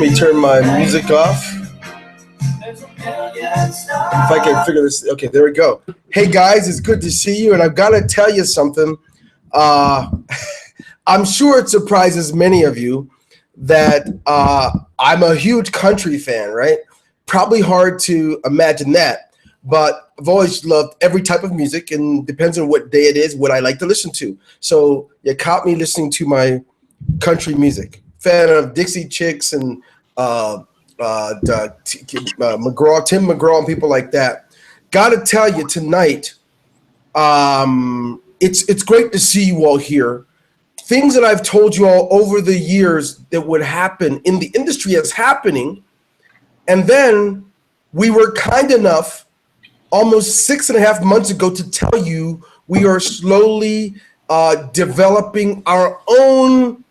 me turn my music off. If I can figure this. Okay, there we go. Hey guys, it's good to see you, and I've got to tell you something. Uh, I'm sure it surprises many of you that I'm a huge country fan, right? Probably hard to imagine that, but I've always loved every type of music, and depends on what day it is, what I like to listen to. So you caught me listening to my country music. Fan of Dixie Chicks and McGraw, Tim McGraw, and people like that. Got to tell you tonight, it's great to see you all here. Things that I've told you all over the years that would happen in the industry is happening, and then we were kind enough almost 6.5 months ago to tell you we are slowly developing our own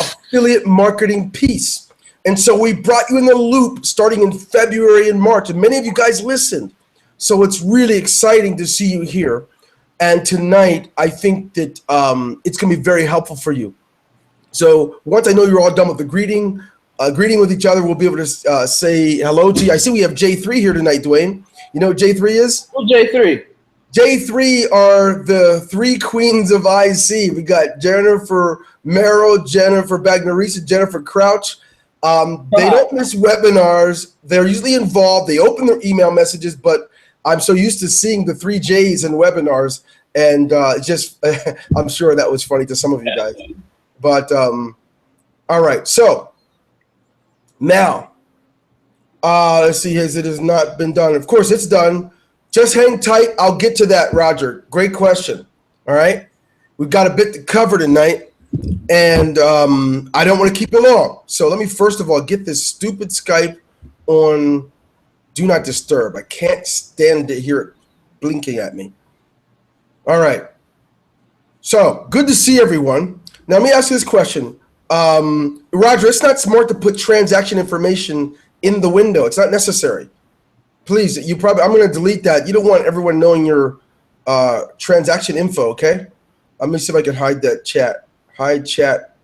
affiliate marketing piece. And so we brought you in the loop starting in February and March, and many of you guys listened. So it's really exciting to see you here. And tonight, I think that it's going to be very helpful for you. So once I know you're all done with the greeting with each other, we'll be able to say hello to you. I see we have J3 here tonight, Dwayne. You know what J3 is? Well, J3. J3 are the three queens of IC. We got Jennifer Merrill, Jennifer Bagnarisa, Jennifer Crouch. They don't miss webinars. They're usually involved. They open their email messages, but I'm so used to seeing the three J's in webinars, and just I'm sure that was funny to some of you guys. But all right, so now let's see. It has not been done? Of course, it's done. Just hang tight. I'll get to that, Roger. Great question. All right, we've got a bit to cover tonight, and I don't want to keep it long. So let me first of all get this stupid Skype on Do Not Disturb. I can't stand to hear it blinking at me. All right. So good to see everyone. Now let me ask you this question. Roger, it's not smart to put transaction information in the window. It's not necessary. Please, I'm going to delete that. You don't want everyone knowing your transaction info, okay? Let me see if I can hide that chat. Hide chat.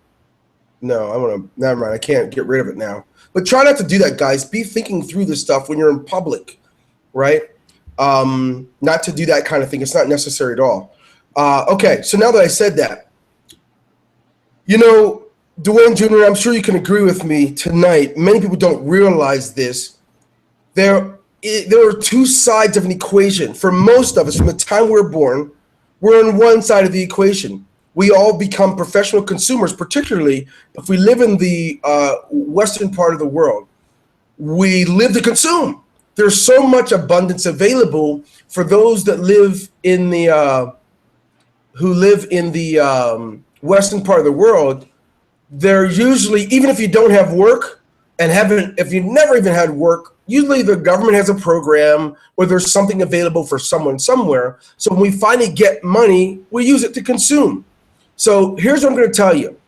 No, never mind. I can't get rid of it now. But try not to do that, guys. Be thinking through this stuff when you're in public, right? Not to do that kind of thing. It's not necessary at all. Okay, so now that I said that, you know, Dwayne Jr., I'm sure you can agree with me tonight. Many people don't realize this. There are two sides of an equation. For most of us, from the time we're born, we're on one side of the equation. We all become professional consumers, particularly if we live in the western part of the world. We live to consume. There's so much abundance available for those that live in the western part of the world. They're usually, even if you don't have work and if you've never even had work, usually the government has a program where there's something available for someone somewhere. So when we finally get money, we use it to consume. So here's what I'm going to tell you,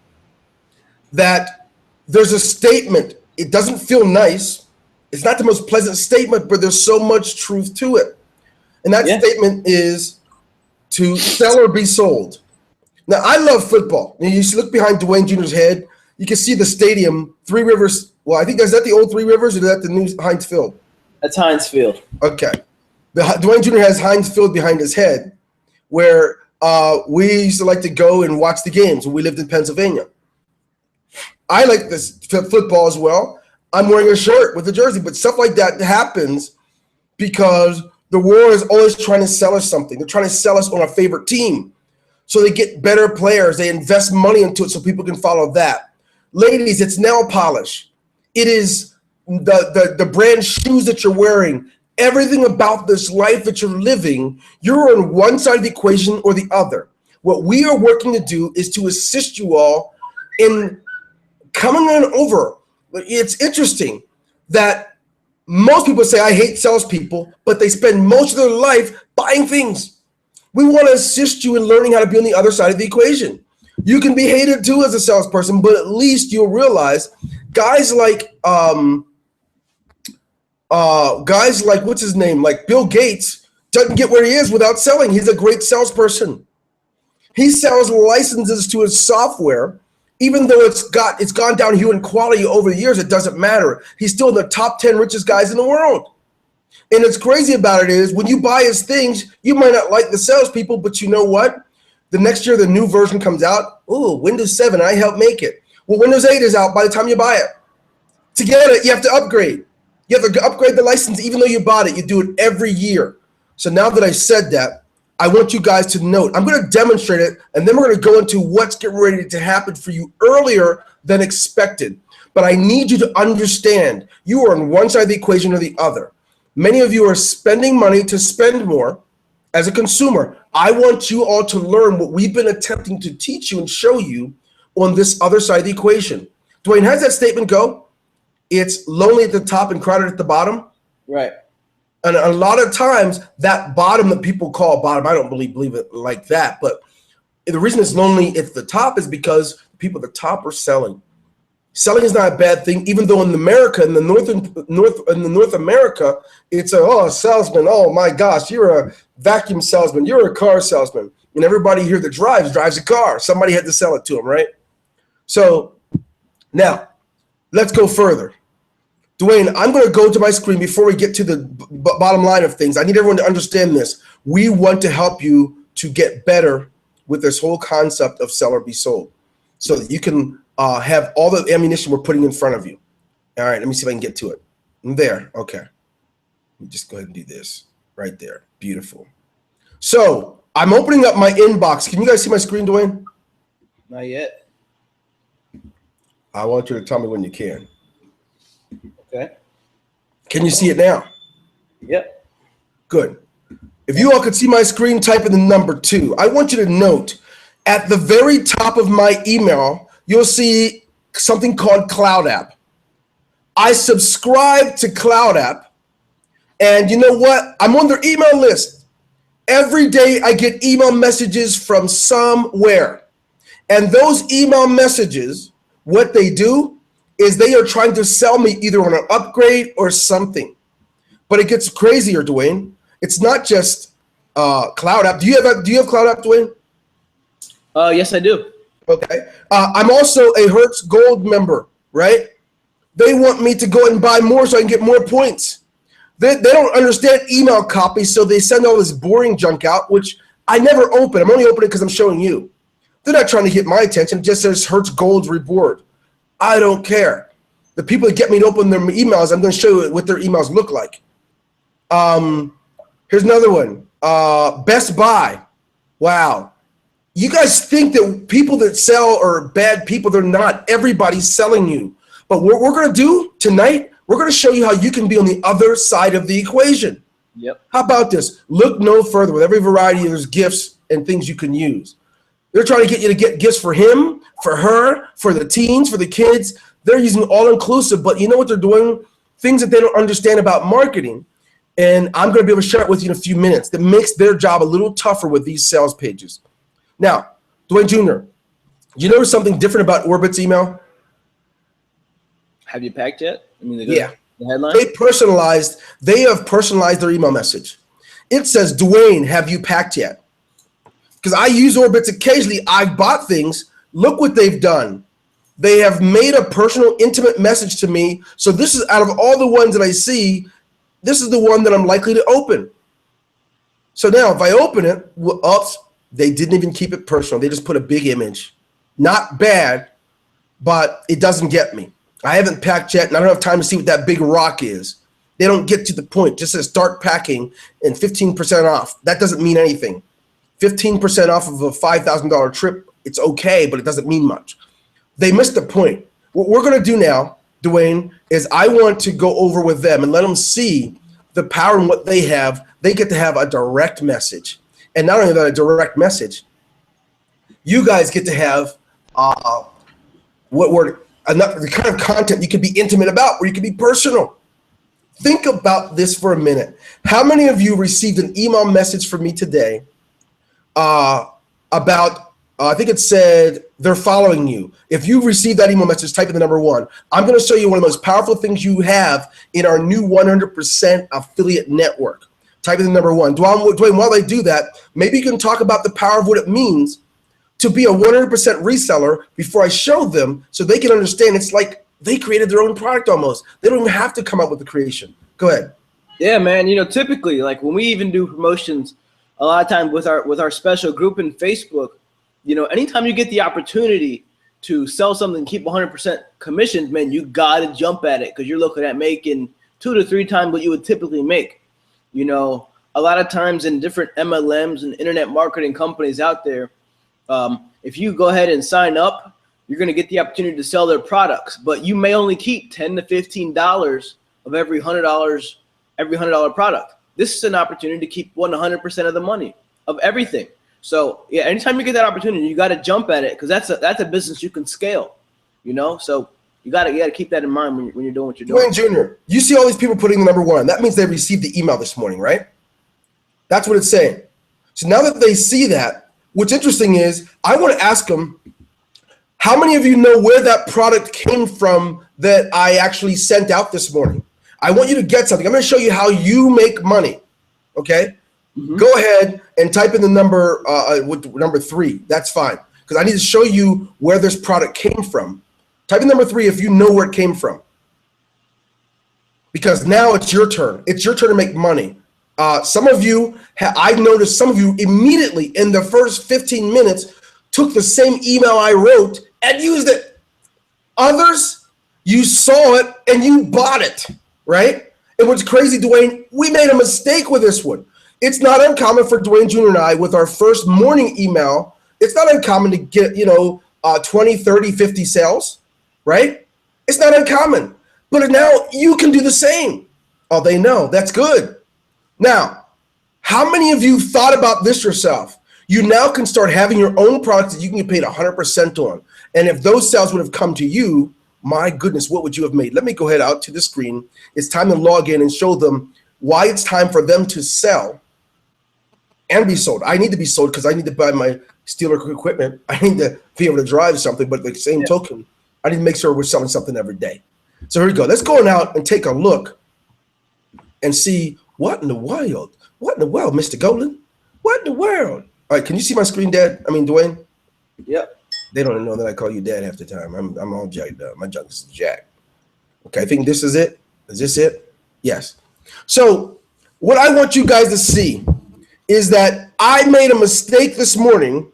that there's a statement. It doesn't feel nice. It's not the most pleasant statement, but there's so much truth to it. And that statement is to sell or be sold. Now, I love football. You look behind Dwayne Jr.'s head, you can see the stadium, Three Rivers. Well, I think, is that the old Three Rivers, or is that the new Heinz Field? That's Heinz Field. Okay. Dwayne Jr. has Heinz Field behind his head, where we used to like to go and watch the games when we lived in Pennsylvania. I like this football as well. I'm wearing a shirt with a jersey, but stuff like that happens because the world is always trying to sell us something. They're trying to sell us on our favorite team. So they get better players. They invest money into it so people can follow that. Ladies, it's nail polish. It is the brand shoes that you're wearing. Everything about this life that you're living, you're on one side of the equation or the other. What we are working to do is to assist you all in coming on over. It's interesting that most people say, I hate salespeople, but they spend most of their life buying things. We want to assist you in learning how to be on the other side of the equation. You can be hated too as a salesperson, but at least you'll realize guys like what's his name, like Bill Gates, doesn't get where he is without selling. He's a great salesperson. He sells licenses to his software Even though it's gone downhill in quality over the years, it doesn't matter. He's still in the top 10 richest guys in the world. And what's crazy about it is when you buy his things, you might not like the salespeople, but you know what? The next year, the new version comes out. Oh, Windows 7, I helped make it. Well, Windows 8 is out by the time you buy it. To get it, you have to upgrade. You have to upgrade the license even though you bought it. You do it every year. So now that I said that, I want you guys to note, I'm going to demonstrate it, and then we're going to go into what's getting ready to happen for you earlier than expected. But I need you to understand you are on one side of the equation or the other. Many of you are spending money to spend more as a consumer. I want you all to learn what we've been attempting to teach you and show you on this other side of the equation. Dwayne, how does that statement go? It's lonely at the top and crowded at the bottom. Right. And a lot of times that bottom that people call bottom, I don't believe it like that. But the reason it's lonely at the top is because people at the top are selling. Selling is not a bad thing, even though in America, in North America, it's a salesman. Oh my gosh, you're a vacuum salesman. You're a car salesman. And everybody here that drives a car. Somebody had to sell it to them, right? So now let's go further. Dwayne, I'm going to go to my screen before we get to the bottom line of things. I need everyone to understand this. We want to help you to get better with this whole concept of sell or be sold so that you can have all the ammunition we're putting in front of you. All right, let me see if I can get to it. There, okay. Let me just go ahead and do this right there. Beautiful. So I'm opening up my inbox. Can you guys see my screen, Dwayne? Not yet. I want you to tell me when you can. Okay. Can you see it now? Yep. Good. If you all could see my screen, type in the number 2. I want you to note at the very top of my email, you'll see something called Cloud App. I subscribe to Cloud App, and you know what? I'm on their email list. Every day I get email messages from somewhere. And those email messages, what they do is they are trying to sell me either on an upgrade or something. But it gets crazier, Dwayne. It's not just Cloud App. Do you have Cloud App, Dwayne? Yes, I do. Okay. I'm also a Hertz Gold member, right? They want me to go and buy more so I can get more points. They don't understand email copy, so they send all this boring junk out, which I never open. I'm only opening it because I'm showing you. They're not trying to get my attention. It just says Hertz Gold reward. I don't care. The people that get me to open their emails, I'm going to show you what their emails look like. Here's another one. Best Buy. Wow. You guys think that people that sell are bad people. They're not. Everybody's selling you. But what we're going to do tonight, we're going to show you how you can be on the other side of the equation. Yep. How about this? Look no further. With every variety, there's gifts and things you can use. They're trying to get you to get gifts for him, for her, for the teens, for the kids. They're using all-inclusive, but you know what they're doing? Things that they don't understand about marketing. And I'm going to be able to share it with you in a few minutes that makes their job a little tougher with these sales pages. Now, Dwayne Jr., you notice something different about Orbit's email? Have you packed yet? I mean, Yeah. The headline? They have personalized their email message. It says, Dwayne, have you packed yet? Because I use Orbitz occasionally. I've bought things. Look what they've done. They have made a personal, intimate message to me. So this is, out of all the ones that I see, this is the one that I'm likely to open. So now if I open it, oops, they didn't even keep it personal. They just put a big image. Not bad, but it doesn't get me. I haven't packed yet, and I don't have time to see what that big rock is. They don't get to the point. It just says start packing and 15% off. That doesn't mean anything. 15% off of a $5,000 trip, it's okay, but it doesn't mean much. They missed the point. What we're going to do now, Dwayne, is I want to go over with them and let them see the power in what they have. They get to have a direct message. And not only that, a direct message, you guys get to have the kind of content you can be intimate about, where you can be personal. Think about this for a minute. How many of you received an email message from me today about, I think it said they're following you? If you received that email message, type in the number 1. I'm going to show you one of the most powerful things you have in our new 100% affiliate network. Type in the number 1. Dwayne, while I do that, maybe you can talk about the power of what it means to be a 100% reseller before I show them so they can understand it's like they created their own product almost. They don't even have to come up with the creation. Go ahead. Yeah, man. Typically, like when we even do promotions, a lot of times with our special group in Facebook, anytime you get the opportunity to sell something, keep 100% commissions, man, you got to jump at it because you're looking at making 2 to 3 times what you would typically make. A lot of times in different MLMs and internet marketing companies out there, if you go ahead and sign up, you're going to get the opportunity to sell their products, but you may only keep $10 to $15 of every $100 product. This is an opportunity to keep 100% of the money of everything. So yeah, anytime you get that opportunity, you got to jump at it because that's a business you can scale. So you got to keep that in mind when you're doing what you're doing. Dwayne Jr., you see all these people putting the number 1. That means they received the email this morning, right? That's what it's saying. So now that they see that, what's interesting is I want to ask them, how many of you know where that product came from that I actually sent out this morning? I want you to get something. I'm going to show you how you make money. Okay? Mm-hmm. Go ahead and type in the number number 3. That's fine. Because I need to show you where this product came from. Type in number 3 if you know where it came from. Because now it's your turn. It's your turn to make money. Some of you, I've noticed some of you immediately in the first 15 minutes took the same email I wrote and used it. Others, you saw it and you bought it, right? And what's crazy, Dwayne, we made a mistake with this one. It's not uncommon for Dwayne Jr. and I with our first morning email. It's not uncommon to get, 20, 30, 50 sales, right? It's not uncommon. But now you can do the same. Oh, they know. That's good. Now, how many of you thought about this yourself? You now can start having your own products that you can get paid 100% on. And if those sales would have come to you, my goodness, what would you have made? Let me go ahead out to the screen. It's time to log in and show them why it's time for them to sell and be sold. I need to be sold because I need to buy my Steeler equipment. I need to be able to drive something, but the same token, I need to make sure we're selling something every day. So here we go. Let's go on out and take a look and see what in the wild. What in the world, Mr. Golden? What in the world? All right, can you see my screen, Dad? Dwayne? Yep. They don't know that I call you Dad half the time. I'm all jacked up. My junk is jacked. Okay, I think this is it. Is this it? Yes. So what I want you guys to see is that I made a mistake this morning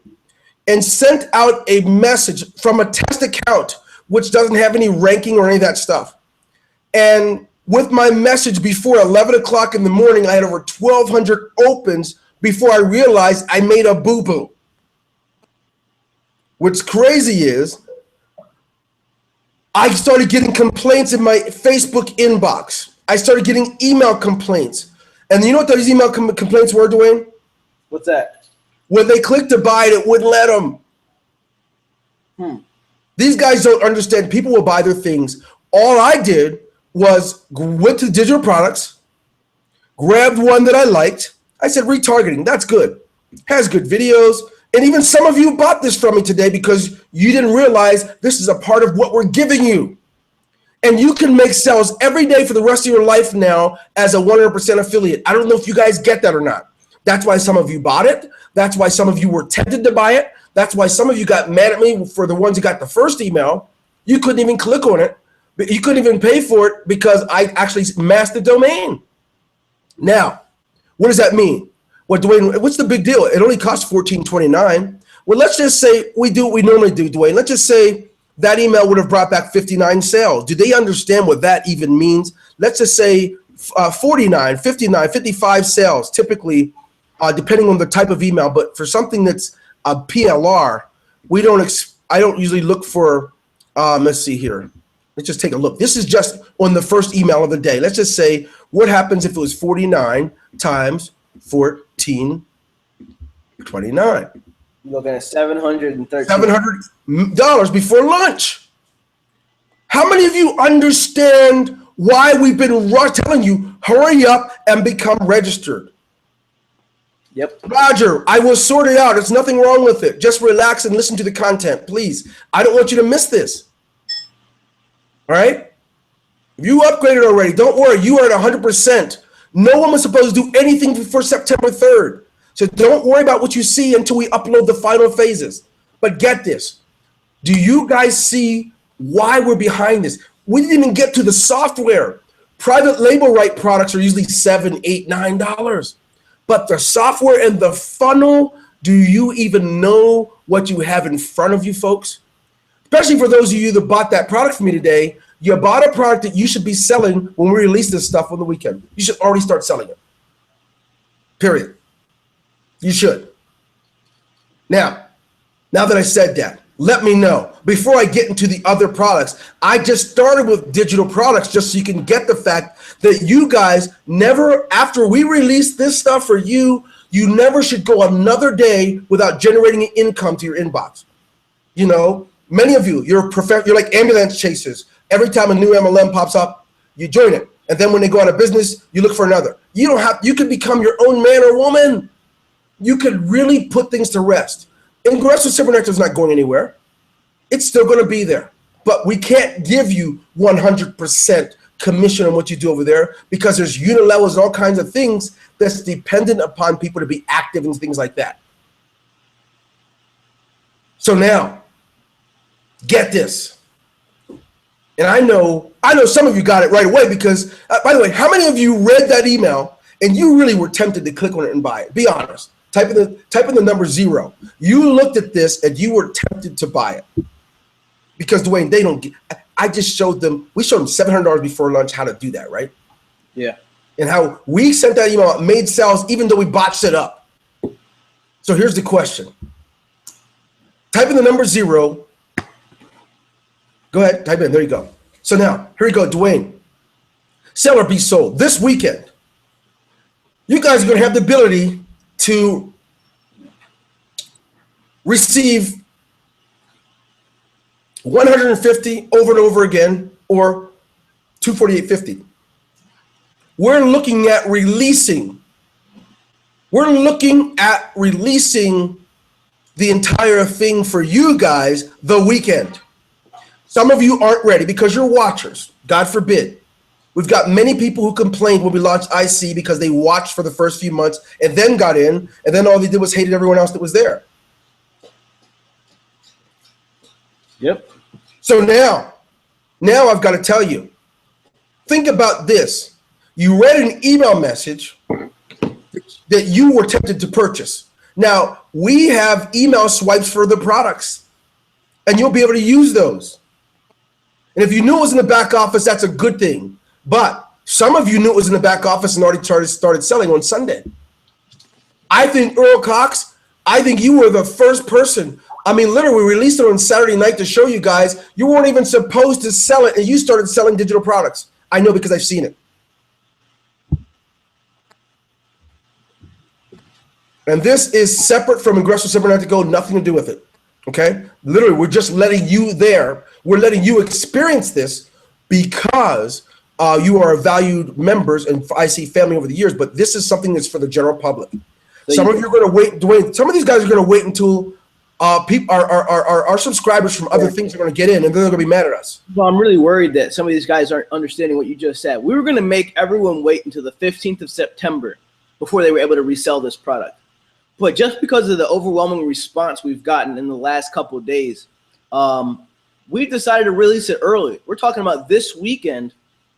and sent out a message from a test account which doesn't have any ranking or any of that stuff. And with my message before 11 o'clock in the morning, I had over 1,200 opens before I realized I made a boo-boo. What's crazy is I started getting complaints in my Facebook inbox. I started getting email complaints. And you know what those email complaints were, Dwayne? What's that? When they clicked to buy it, it wouldn't let them. These guys don't understand. People will buy their things. All I did was went to digital products, grabbed one that I liked. I said, retargeting, that's good. Has good videos. And even some of you bought this from me today because you didn't realize this is a part of what we're giving you. And you can make sales every day for the rest of your life now as a 100% affiliate. I don't know if you guys get that or not. That's why some of you bought it. That's why some of you were tempted to buy it. That's why some of you got mad at me for the ones who got the first email. You couldn't even click on it. You couldn't even pay for it because I actually masked the domain. Now, what does that mean? Well, Dwayne, what's the big deal? It only costs $14.29. Well, let's just say we do what we normally do, Dwayne. Let's just say that email would have brought back 59 sales. Do they understand what that even means? Let's just say 49, 59, 55 sales, typically, depending on the type of email. But for something that's a PLR, I don't usually look for, let's see here. Let's just take a look. This is just on the first email of the day. Let's just say, what happens if it was 49 times 14.29? You're looking at $713. $700 before lunch. How many of you understand why we've been telling you, hurry up and become registered? Yep. Roger, I will sort it out. There's nothing wrong with it. Just relax and listen to the content, please. I don't want you to miss this. All right? If you upgraded already, don't worry. You are at 100%. No one was supposed to do anything before September 3rd. So don't worry about what you see until we upload the final phases. But get this. Do you guys see why we're behind this? We didn't even get to the software. Private label right products are usually $7, $8, $9. But the software and the funnel, do you even know what you have in front of you, folks? Especially for those of you that bought that product from me today, you bought a product that you should be selling when we release this stuff on the weekend. You should already start selling it. Period. You should. Now that I said that, let me know. Before I get into the other products, I just started with digital products just so you can get the fact that you guys never, after we release this stuff for you, you never should go another day without generating an income to your inbox. You know, many of you, you're like ambulance chasers. Every time a new MLM pops up, you join it. And then when they go out of business, you look for another. You could become your own man or woman. You could really put things to rest. Aggressive Supernectar is not going anywhere. It's still going to be there. But we can't give you 100% commission on what you do over there because there's unilevels and all kinds of things that's dependent upon people to be active and things like that. So now, get this. And I know some of you got it right away because, by the way, how many of you read that email and you really were tempted to click on it and buy it? Be honest. Type in the number 0. You looked at this and you were tempted to buy it. Because Dwayne, they don't get, I just showed them, we showed them $700 before lunch how to do that, right? Yeah. And how we sent that email out, made sales, even though we botched it up. So here's the question. Type in the number 0. Go ahead, type in, there you go. So now, here you go, Dwayne. Sell or be sold. This weekend, you guys are gonna have the ability to receive 150 over and over again, or 248.50. We're looking at releasing the entire thing for you guys the weekend. Some of you aren't ready because you're watchers, God forbid. We've got many people who complained when we launched IC because they watched for the first few months and then got in, and then all they did was hated everyone else that was there. Yep. So now I've got to tell you, think about this. You read an email message that you were tempted to purchase. Now, we have email swipes for the products, and you'll be able to use those. And if you knew it was in the back office, that's a good thing. But some of you knew it was in the back office and already started selling on Sunday. I think, Earl Cox, you were the first person. I mean, literally, we released it on Saturday night to show you guys. You weren't even supposed to sell it, and you started selling digital products. I know because I've seen it. And this is separate from Aggressive Supernectar Gold, nothing to do with it. Okay? Literally, we're just letting you there. We're letting you experience this because you are valued members and IC family over the years, but this is something that's for the general public. Some of you are going to wait, Dwayne, some of these guys are going to wait until our subscribers from other things are going to get in, and then they're going to be mad at us. Well, I'm really worried that some of these guys aren't understanding what you just said. We were going to make everyone wait until the 15th of September before they were able to resell this product. But just because of the overwhelming response we've gotten in the last couple of days, we decided to release it early. We're talking about this weekend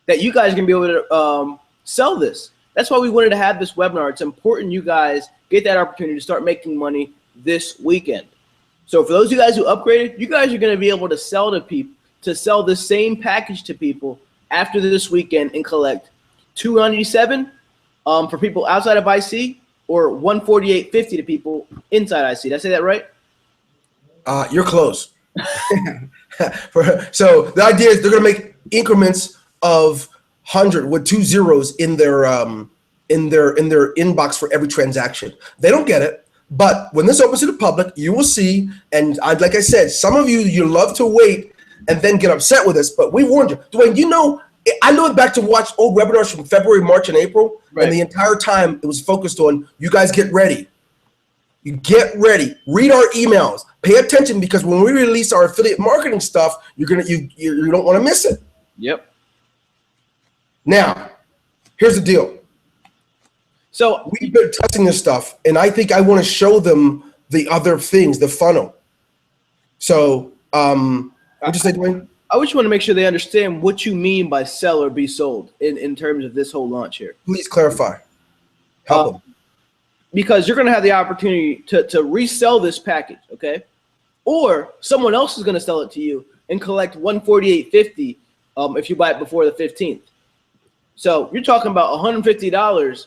that you guys are going to be able to sell this. That's why we wanted to have this webinar. It's important you guys get that opportunity to start making money this weekend. So for those of you guys who upgraded, you guys are going to be able to sell to people, to sell the same package to people after this weekend and collect $297 for people outside of IC or $148.50 to people inside IC. Did I say that right? You're close. So the idea is they're going to make increments of 100 with 2 zeros in their inbox for every transaction. They don't get it, but when this opens to the public, you will see. And like I said, some of you love to wait and then get upset with us, but we warned you. Dwayne, you know, I look back to watch old webinars from February, March, and April, right. And the entire time it was focused on you guys get ready. You get ready. Read our emails. Pay attention because when we release our affiliate marketing stuff, you don't want to miss it. Yep. Now, here's the deal. So we've been testing this stuff, and I think I want to show them the other things, the funnel. So, what'd you say, Dwayne? I just want to make sure they understand what you mean by sell or be sold in terms of this whole launch here. Please clarify. Help them. Because you're going to have the opportunity to resell this package, okay? Or someone else is going to sell it to you and collect $148.50 if you buy it before the 15th. So you're talking about $150.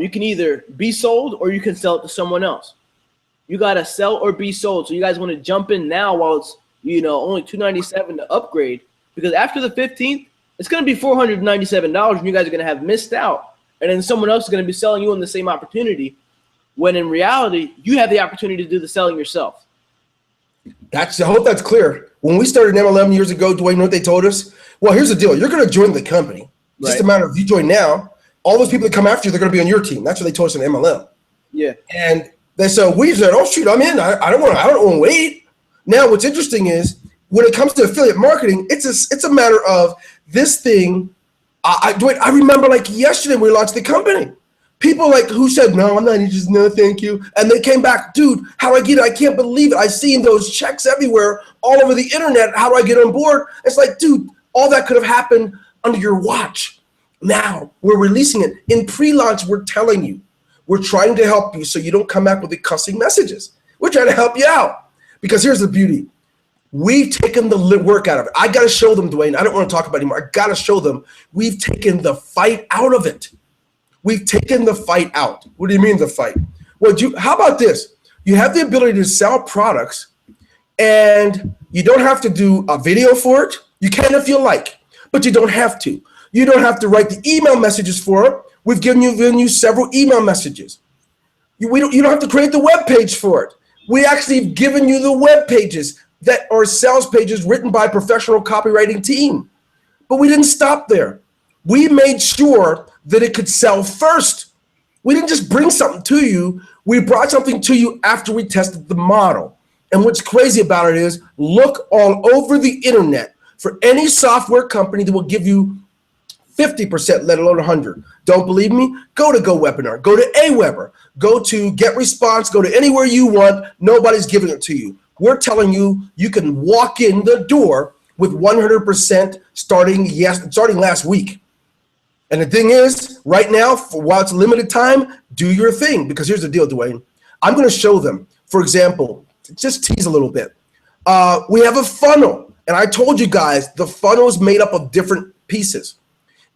You can either be sold or you can sell it to someone else. You got to sell or be sold. So you guys want to jump in now while it's only $297 to upgrade, because after the 15th, it's going to be $497, and you guys are going to have missed out. And then someone else is going to be selling you on the same opportunity, when in reality, you have the opportunity to do the selling yourself. I hope that's clear. When we started MLM years ago, Dwayne, you know what they told us? Well, here's the deal. You're going to join the company. Right. Just a matter of you join now. All those people that come after you, they're going to be on your team. That's what they told us in MLM. Yeah. And they said, we said, oh, shoot, I'm in. I don't want to wait. Now, what's interesting is when it comes to affiliate marketing, it's a matter of this thing. I remember like yesterday we launched the company. People like who said, no, I'm not interested, no, thank you. And they came back, dude, how do I get it? I can't believe it. I seen those checks everywhere, all over the internet. How do I get on board? It's like, dude, all that could have happened under your watch. Now we're releasing it. In pre-launch, we're telling you, we're trying to help you so you don't come back with the cussing messages. We're trying to help you out. Because here's the beauty. We've taken the work out of it. I got to show them, Dwayne. I don't want to talk about it anymore. I got to show them. We've taken the fight out of it. We've taken the fight out. What do you mean the fight? Well, how about this? You have the ability to sell products, and you don't have to do a video for it. You can if you like, but you don't have to. You don't have to write the email messages for it. We've given you several email messages. You don't have to create the web page for it. We actually have given you the web pages that are sales pages written by a professional copywriting team. But we didn't stop there. We made sure that it could sell first. We didn't just bring something to you. We brought something to you after we tested the model. And what's crazy about it is look all over the internet for any software company that will give you 50%, let alone 100. Don't believe me? Go to GoWebinar, go to Aweber, go to GetResponse, go to anywhere you want. Nobody's giving it to you. We're telling you, you can walk in the door with 100% starting last week. And the thing is, right now, while it's limited time, do your thing. Because here's the deal, Dwayne. I'm going to show them, for example, just tease a little bit. We have a funnel. And I told you guys, the funnel is made up of different pieces.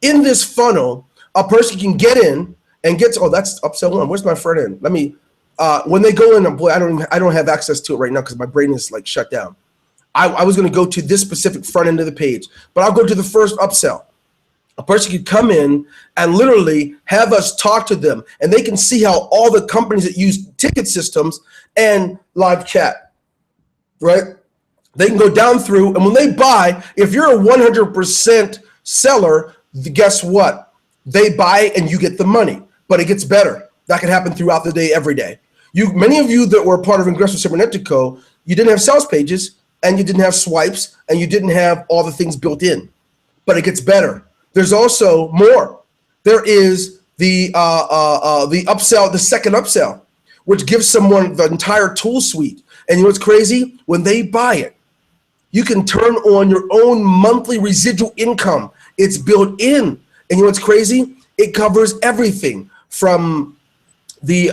In this funnel, a person can get in and get to, oh, that's upsell one. Where's my front end? Let me, when they go in, boy, I don't have access to it right now because my brain is like shut down. I was going to go to this specific front end of the page, but I'll go to the first upsell. A person could come in and literally have us talk to them, and they can see how all the companies that use ticket systems and live chat, right? They can go down through, and when they buy, if you're a 100% seller, guess what? They buy and you get the money, but it gets better. That can happen throughout the day, every day. Many of you that were part of Ingresso Cybernetico, you didn't have sales pages, and you didn't have swipes, and you didn't have all the things built in, but it gets better. There's also more. There is the upsell, the second upsell, which gives someone the entire tool suite. And you know what's crazy? When they buy it, you can turn on your own monthly residual income. It's built in. And you know what's crazy? It covers everything from the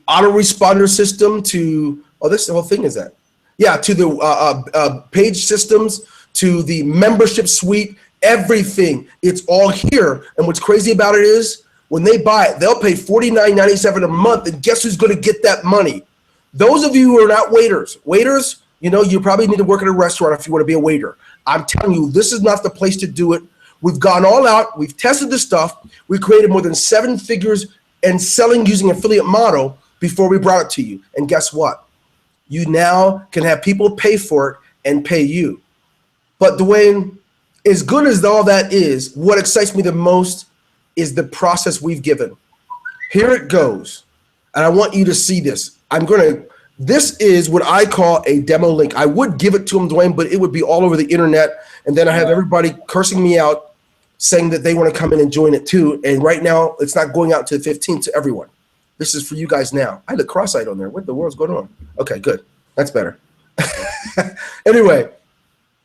autoresponder system to, oh, this the whole thing is that. Yeah, to the page systems, to the membership suite, everything. It's all here. And what's crazy about it is when they buy it, they'll pay $49.97 a month. And guess who's going to get that money? Those of you who are not waiters, you know, you probably need to work at a restaurant if you want to be a waiter. I'm telling you, this is not the place to do it. We've gone all out. We've tested this stuff. We created more than 7 figures and selling using affiliate model before we brought it to you. And guess what? You now can have people pay for it and pay you. But Dwayne, as good as all that is, what excites me the most is the process we've given. Here it goes. And I want you to see this. This is what I call a demo link. I would give it to them, Dwayne, but it would be all over the internet. And then I have everybody cursing me out, saying that they want to come in and join it too. And right now, it's not going out to the 15th to everyone. This is for you guys now. I look cross-eyed on there. What the world's going on? Okay, good. That's better. Anyway,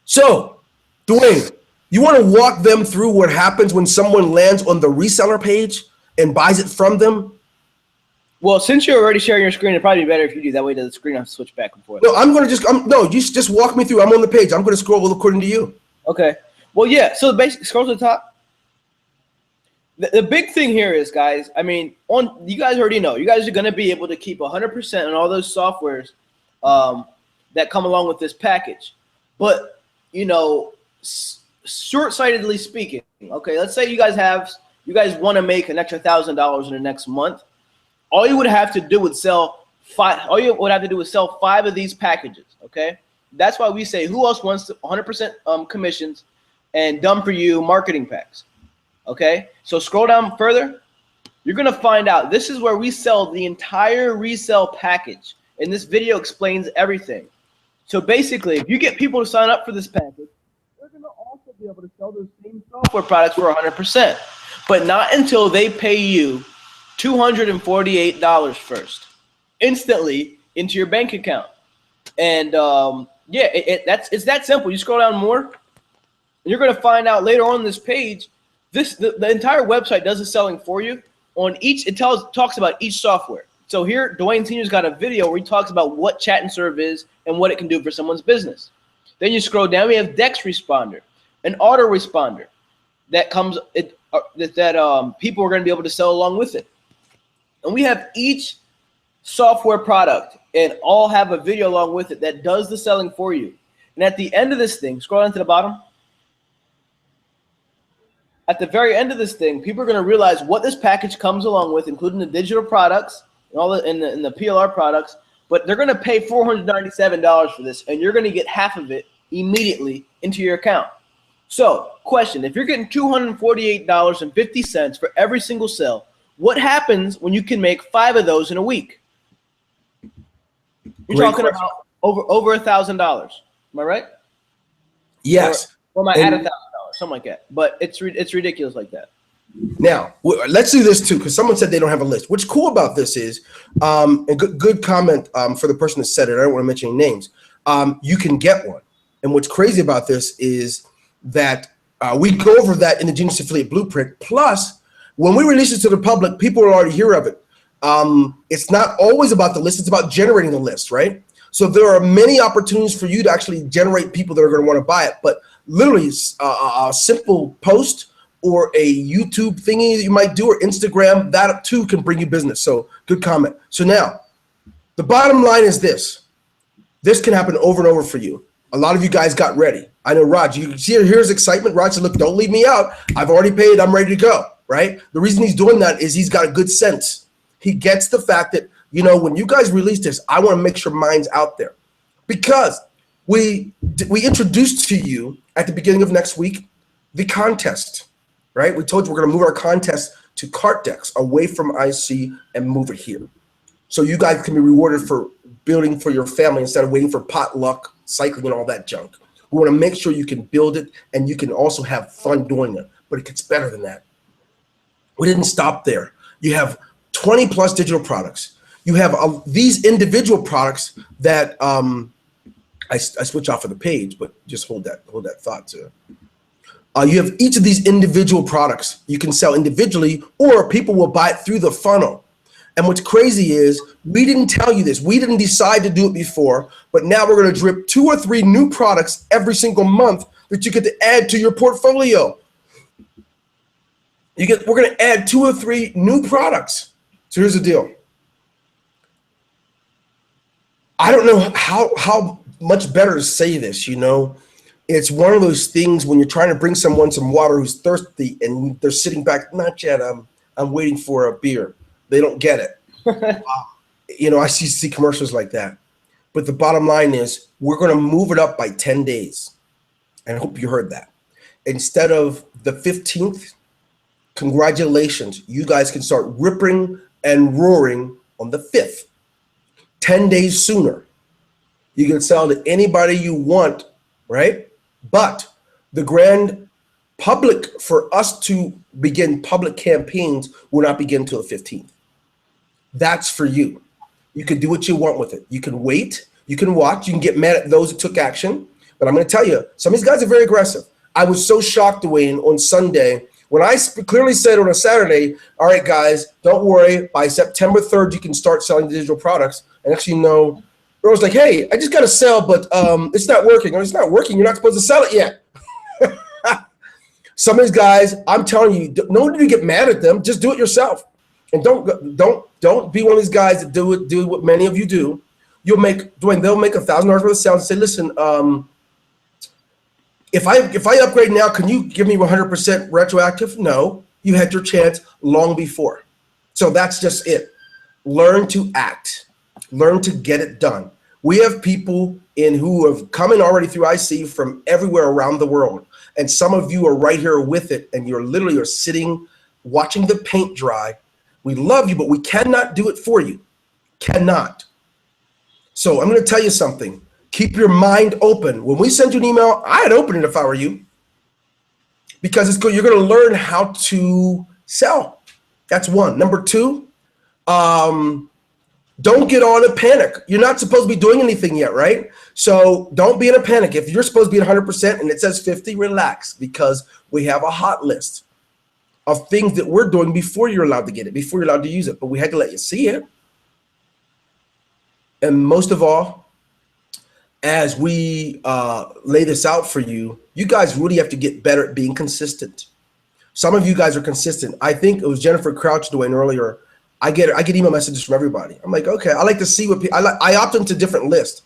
so Dwayne, you want to walk them through what happens when someone lands on the reseller page and buys it from them? Well, since you're already sharing your screen, it'd probably be better if you do that way. The screen has to switch back and forth. No, I'm gonna just walk me through. I'm on the page. I'm gonna scroll according to you. Okay. Well, yeah. So basically, scroll to the top. The big thing here is, guys. I mean, you guys already know. You guys are gonna be able to keep 100% on all those softwares that come along with this package. But short-sightedly speaking, okay. Let's say you guys want to make an extra $1,000 in the next month. All you would have to do is sell 5. All you would have to do is sell 5 of these packages. Okay, that's why we say, who else wants 100% commissions and done for you marketing packs? Okay, so scroll down further. You're gonna find out this is where we sell the entire resale package, and this video explains everything. So basically, if you get people to sign up for this package, they're gonna also be able to sell those same software products for 100%, but not until they pay you $248 first, instantly into your bank account. And yeah, it's that simple. You scroll down more, and you're going to find out later on this page, the entire website does the selling for you. On each, it talks about each software. So here, Dwayne Sr.'s got a video where he talks about what Chat and Serve is and what it can do for someone's business. Then you scroll down, we have Dex Responder, an autoresponder that comes that people are going to be able to sell along with it. And we have each software product and all have a video along with it that does the selling for you. And at the end of this thing, scroll down to the bottom. At the very end of this thing, people are going to realize what this package comes along with, including the digital products and all the PLR products. But they're going to pay $497 for this, and you're going to get half of it immediately into your account. So, question: if you're getting $248.50 for every single sale, what happens when you can make 5 of those in a week? You're talking about over $1,000. Am I right? Yes. Or am I at $1,000? Something like that. But it's ridiculous like that. Now let's do this too, because someone said they don't have a list. What's cool about this is, and good comment for the person that said it. I don't want to mention any names. You can get one, and what's crazy about this is that we go over that in the Genius Affiliate Blueprint. Plus, when we release it to the public, people will already hear of it. It's not always about the list. It's about generating the list, right? So there are many opportunities for you to actually generate people that are going to want to buy it. But literally a simple post or a YouTube thingy that you might do, or Instagram, that too can bring you business. So good comment. So now the bottom line is this. This can happen over and over for you. A lot of you guys got ready. I know Raj, you see here's excitement. Raj said, look, don't leave me out. I've already paid. I'm ready to go. Right? The reason he's doing that is he's got a good sense. He gets the fact that, when you guys release this, I want to make sure mine's out there, because we introduced to you at the beginning of next week the contest, right? We told you we're going to move our contest to CartDex, away from IC, and move it here. So you guys can be rewarded for building for your family instead of waiting for potluck, cycling, and all that junk. We want to make sure you can build it and you can also have fun doing it, but it gets better than that. We didn't stop there. You have 20 plus digital products. You have these individual products that I switch off of the page, but just hold that thought too. You have each of these individual products you can sell individually, or people will buy it through the funnel. And what's crazy is we didn't tell you this. We didn't decide to do it before, but now we're going to drip 2 or 3 new products every single month that you get to add to your portfolio. We're going to add 2 or 3 new products. So here's the deal. I don't know how much better to say this, It's one of those things when you're trying to bring someone some water who's thirsty and they're sitting back, not yet, I'm waiting for a beer. They don't get it. I see commercials like that. But the bottom line is we're going to move it up by 10 days. And I hope you heard that. Instead of the 15th, congratulations. You guys can start ripping and roaring on the 5th. 10 days sooner. You can sell to anybody you want, right? But the grand public, for us to begin public campaigns, will not begin until the 15th. That's for you. You can do what you want with it. You can wait. You can watch. You can get mad at those who took action. But I'm going to tell you, some of these guys are very aggressive. I was so shocked, Dwayne, on Sunday when I clearly said on a Saturday, all right, guys, don't worry. By September 3rd, you can start selling digital products. And actually, no, Earl's like, hey, I just got to sell, but it's not working. Or it's not working. You're not supposed to sell it yet. Some of these guys, I'm telling you, no need to get mad at them. Just do it yourself. And don't be one of these guys that do what many of you do. You'll make, Dwayne, they'll make $1,000 worth of sales and say, listen, if I upgrade now, can you give me 100% retroactive? No, you had your chance long before. So that's just it. Learn to act. Learn to get it done. We have people who have come in already through IC from everywhere around the world. And some of you are right here with it, and you're literally sitting, watching the paint dry. We love you, but we cannot do it for you. Cannot. So I'm going to tell you something. Keep your mind open. When we send you an email, I'd open it if I were you. Because it's good. You're going to learn how to sell. That's one. Number two, don't get on a panic. You're not supposed to be doing anything yet, right? So don't be in a panic. If you're supposed to be at 100% and it says 50, relax, because we have a hot list of things that we're doing before you're allowed to get it, before you're allowed to use it. But we had to let you see it. And most of all, as we lay this out for you, you guys really have to get better at being consistent. Some of you guys are consistent. I think it was Jennifer Crouch doing earlier. I get email messages from everybody. I'm like, okay, I like to see what people, I opt into different lists.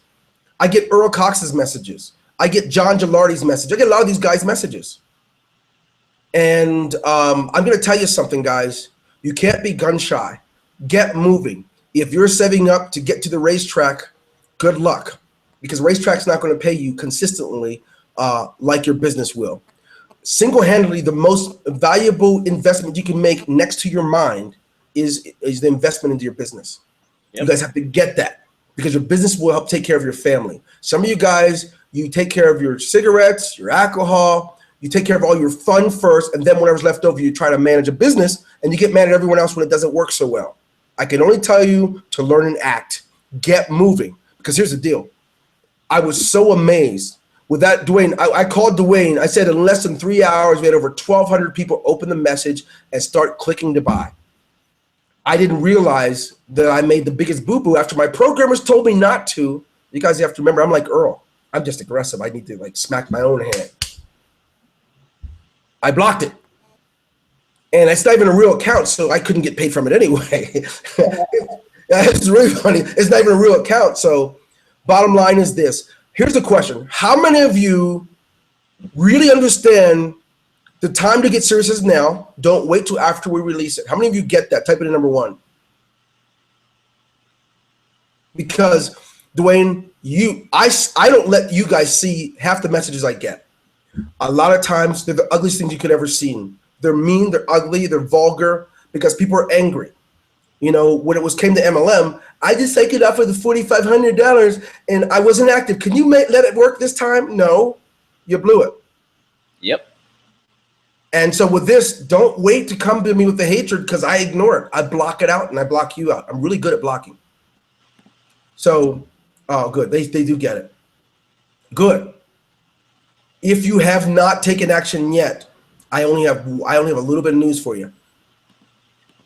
I get Earl Cox's messages. I get John Gilardi's message. I get a lot of these guys' messages. And I'm going to tell you something, guys. You can't be gun shy. Get moving. If you're setting up to get to the racetrack, good luck, because racetrack's not going to pay you consistently like your business will. Single-handedly, the most valuable investment you can make next to your mind is the investment into your business. Yep. You guys have to get that, because your business will help take care of your family. Some of you guys, you take care of your cigarettes, your alcohol, you take care of all your fun first, and then whatever's left over, you try to manage a business, and you get mad at everyone else when it doesn't work so well. I can only tell you to learn and act. Get moving, because here's the deal. I was so amazed with that, Dwayne. I called Dwayne. I said in less than 3 hours, we had over 1,200 people open the message and start clicking to buy. I didn't realize that I made the biggest boo-boo after my programmers told me not to. You guys have to remember, I'm like Earl. I'm just aggressive. I need to like smack my own hand. I blocked it. And it's not even a real account, so I couldn't get paid from it anyway. It's really funny. It's not even a real account. So bottom line is this. Here's the question. How many of you really understand the time to get serious is now? Don't wait till after we release it. How many of you get that? Type it in number one. Because, Dwayne, I don't let you guys see half the messages I get. A lot of times, they're the ugliest things you could ever see. They're mean, they're ugly, they're vulgar, because people are angry. You know, when it came to MLM, I just take it off for the $4,500 and I wasn't active. Can you let it work this time? No, you blew it. Yep. And so with this, don't wait to come to me with the hatred, because I ignore it. I block it out and I block you out. I'm really good at blocking. So, oh, good. They do get it. Good. If you have not taken action yet, I only have a little bit of news for you.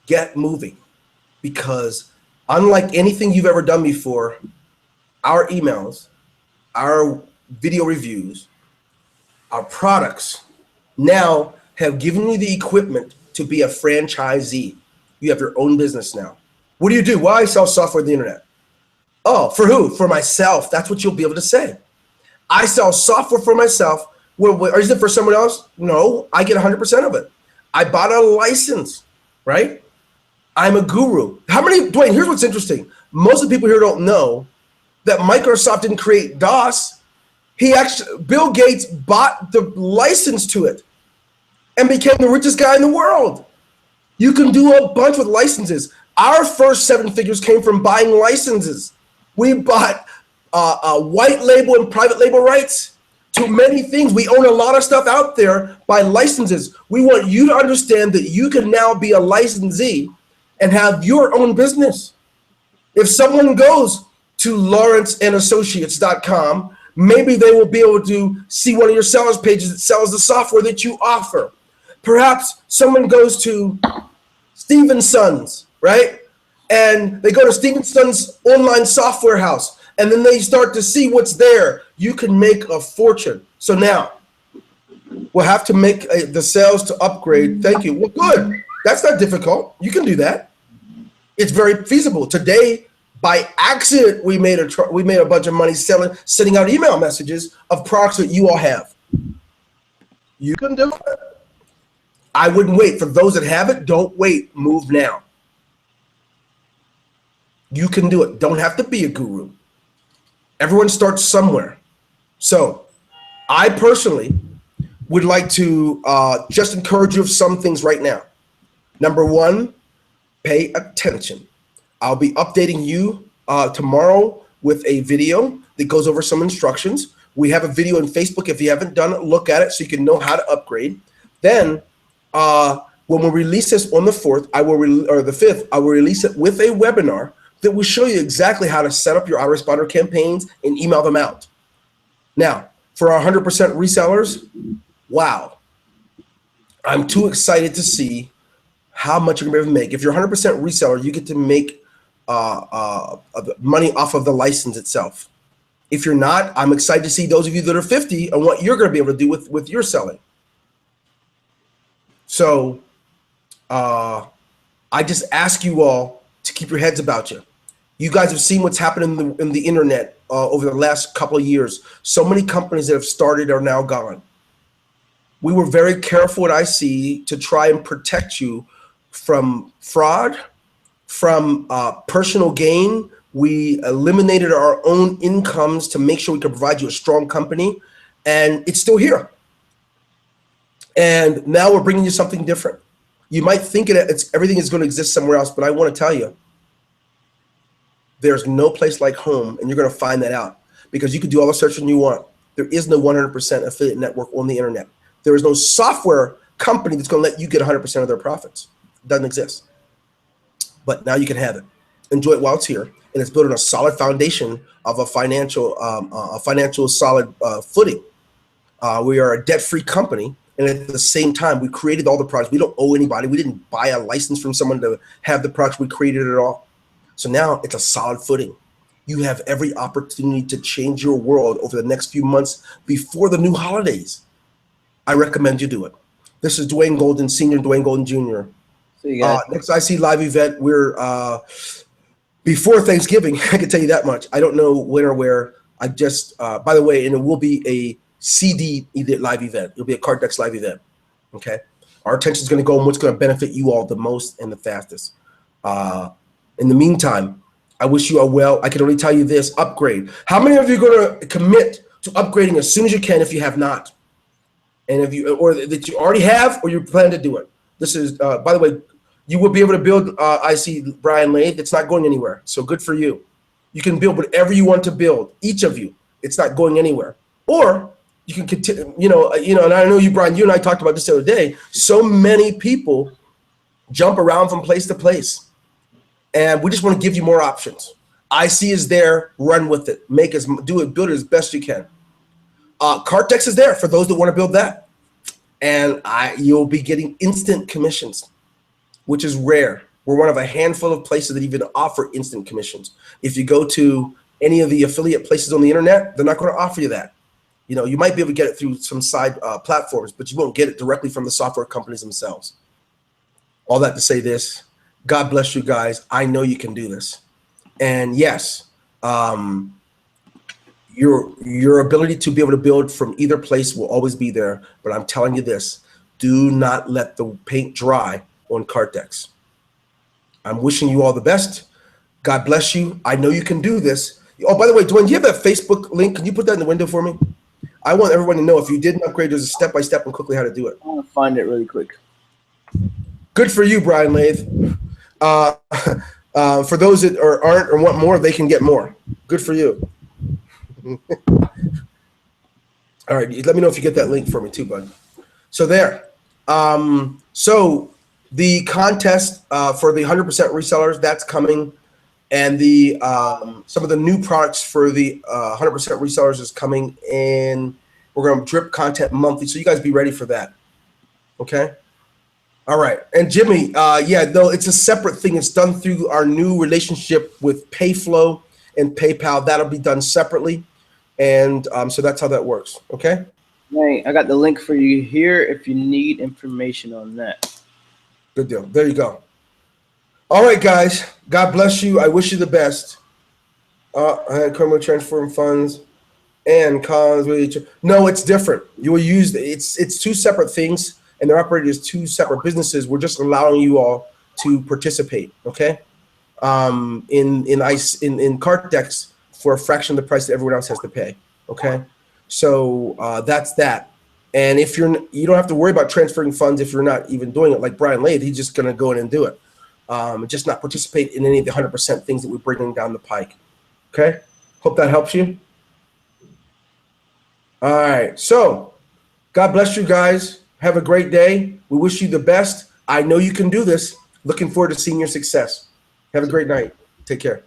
Get moving, because unlike anything you've ever done before, our emails, our video reviews, our products now have given you the equipment to be a franchisee. You have your own business now. What do you do? Well, I sell software on the internet. Oh, for who? For myself. That's what you'll be able to say. I sell software for myself. Well, is it for someone else? No, I get 100% of it. I bought a license, right? I'm a guru. How many, Dwayne, here's what's interesting. Most of the people here don't know that Microsoft didn't create DOS. Bill Gates bought the license to it and became the richest guy in the world. You can do a bunch with licenses. Our first 7 figures came from buying licenses. We bought white label and private label rights to many things. We own a lot of stuff out there by licenses. We want you to understand that you can now be a licensee and have your own business. If someone goes to lawrenceandassociates.com, maybe they will be able to see one of your sellers pages that sells the software that you offer. Perhaps someone goes to Stephen Sons, right? And they go to Stephen Sons online software house, and then they start to see what's there. You can make a fortune. So now we'll have to make the sales to upgrade. Thank you. Well, good. That's not difficult. You can do that. It's very feasible. Today, by accident, we made a bunch of money sending out email messages of products that you all have. You can do it. I wouldn't wait. For those that have it, don't wait. Move now. You can do it. Don't have to be a guru. Everyone starts somewhere. So I personally would like to just encourage you of some things right now. Number one, pay attention. I'll be updating you tomorrow with a video that goes over some instructions. We have a video on Facebook. If you haven't done it, look at it so you can know how to upgrade. Then when we release this on the 4th, or the 5th, I will release it with a webinar that will show you exactly how to set up your autoresponder campaigns and email them out. Now, for our 100% resellers, wow, I'm too excited to see how much you're going to be able to make. If you're 100% reseller, you get to make money off of the license itself. If you're not, I'm excited to see those of you that are 50 and what you're going to be able to do with your selling. So I just ask you all to keep your heads about you. You guys have seen what's happened in the internet over the last couple of years. So many companies that have started are now gone. We were very careful at IC to try and protect you from fraud, from personal gain. We eliminated our own incomes to make sure we could provide you a strong company, and it's still here. And now we're bringing you something different. You might think everything is going to exist somewhere else, but I want to tell you, there's no place like home, and you're going to find that out because you can do all the searching you want. There is no 100% affiliate network on the internet. There is no software company that's going to let you get 100% of their profits. It doesn't exist. But now you can have it. Enjoy it while it's here, and it's built on a solid foundation of a financial solid footing. We are a debt-free company, and at the same time, we created all the products. We don't owe anybody. We didn't buy a license from someone to have the products. We created it all. So now it's a solid footing. You have every opportunity to change your world over the next few months before the new holidays. I recommend you do it. This is Dwayne Golden, Senior Dwayne Golden Jr. See you guys. Next IC live event, we're before Thanksgiving. I can tell you that much. I don't know when or where. I just, by the way, and it will be a CD live event. It'll be a Cartex live event. Okay. Our attention is going to go on what's going to benefit you all the most and the fastest. In the meantime, I wish you all well. I can only tell you this: upgrade. How many of you are going to commit to upgrading as soon as you can if you have not? And if you, or that you already have, or you plan to do it. This is, by the way, you will be able to build. I see Brian Lathe. It's not going anywhere. So good for you. You can build whatever you want to build. Each of you. It's not going anywhere. Or you can continue. And I know you, Brian. You and I talked about this the other day. So many people jump around from place to place, and we just want to give you more options. IC is there. Run with it. Build it as best you can. Cartex is there for those that want to build that, and you'll be getting instant commissions, which is rare. We're one of a handful of places that even offer instant commissions. If you go to any of the affiliate places on the internet, they're not going to offer you that. You might be able to get it through some side platforms, but you won't get it directly from the software companies themselves. All that to say this: God bless you guys. I know you can do this, and yes. Your ability to be able to build from either place will always be there. But I'm telling you this: do not let the paint dry on Cartex. I'm wishing you all the best. God bless you. I know you can do this. Oh, by the way, Dwayne, do you have that Facebook link? Can you put that in the window for me? I want everyone to know if you didn't upgrade, there's a step-by-step and quickly how to do it. I want to find it really quick. Good for you, Brian Lathe. For those that aren't or want more, they can get more. Good for you. All right, let me know if you get that link for me too, bud. So there. So The contest for the 100% resellers, that's coming, and the some of the new products for the 100% resellers is coming, and we're going to drip content monthly, so you guys be ready for that. Okay. All right. And Jimmy, yeah, no, it's a separate thing. It's done through our new relationship with Payflow and PayPal. That'll be done separately, and so that's how that works. Okay. Right. I got the link for you here if you need information on that. Good deal. There you go. All right, guys. God bless you. I wish you the best. I had criminal transferring funds and cause. No, it's different. You will use it's two separate things, and they're operated as two separate businesses. We're just allowing you all to participate. Okay. In CartDex for a fraction of the price that everyone else has to pay. Okay. So that's that. And if you don't have to worry about transferring funds if you're not even doing it. Like Brian Lathe, he's just going to go in and do it. Just not participate in any of the 100% things that we're bringing down the pike. Okay? Hope that helps you. All right. So God bless you guys. Have a great day. We wish you the best. I know you can do this. Looking forward to seeing your success. Have a great night. Take care.